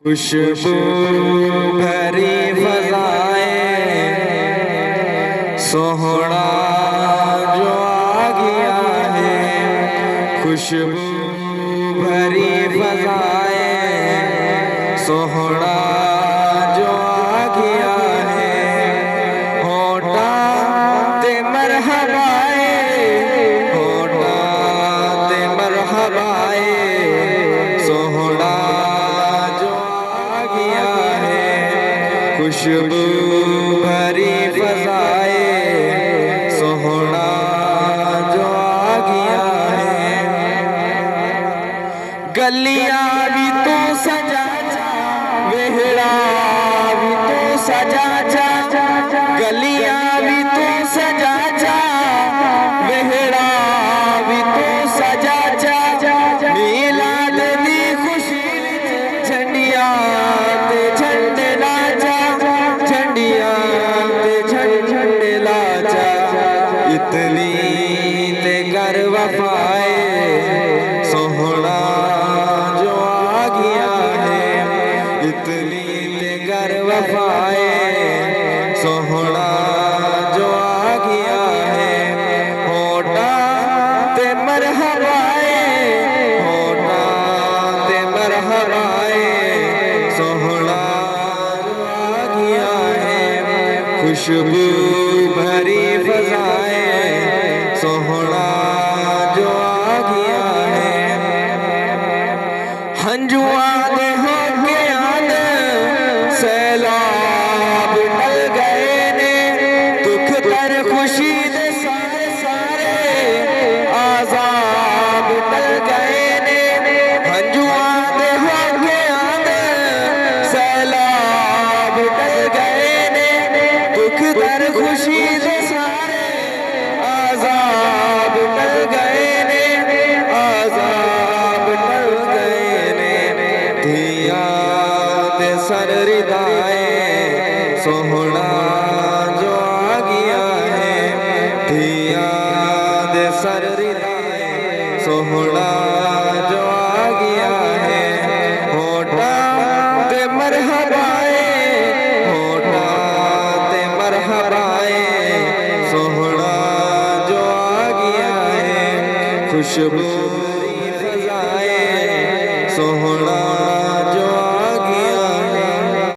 खुशबू भरी फज़ाएं सोहना जो आ गया है। खुशबू भरी फज़ाएं सोहना जो आ गया है। होठा ते मरहबाए, होठा ते मरहबाए सोहना खुशबू भरी फज़ाएं सोहना जो आ गया है। गलियां भी तो सजा जा, वेहड़ा भी तो सजा जा, गलियां भी तो सजा जा, वेहड़ा भी तो सजा जा। मिलाद दी खुशी झंडियां ते झंडे लाजा, झंडियां ते झंडे लाजा। इतनी ते घर वफाए सोहना जो आ गया है। इतनी ते घर वफाए सोहना जो आ गया है। होठा ते मरहबाए, होठा ते मरहबाए सोहना खुशबू भरी फज़ाएं सोहना जो आ गया है। हंजुआ दे हो के आद सैलाब टल गए ने, दुख दर खुशी दे सारे सारे आज़ाब टल गए ने। हंजुआ दे हो के आद सैलाब टल गए ने, दुख दर खुशी दे सारे आज़ाब टल गए ने, आज़ाब टल गए ने। धिया दे सर रिदाएं सोहना जो आ गया है। धिया दे सर रिदाएं सोहना जो आ गया है। होठा ते मरहबाए, होठा ते मरहबाए सोहना जो आ गया है। खुशबू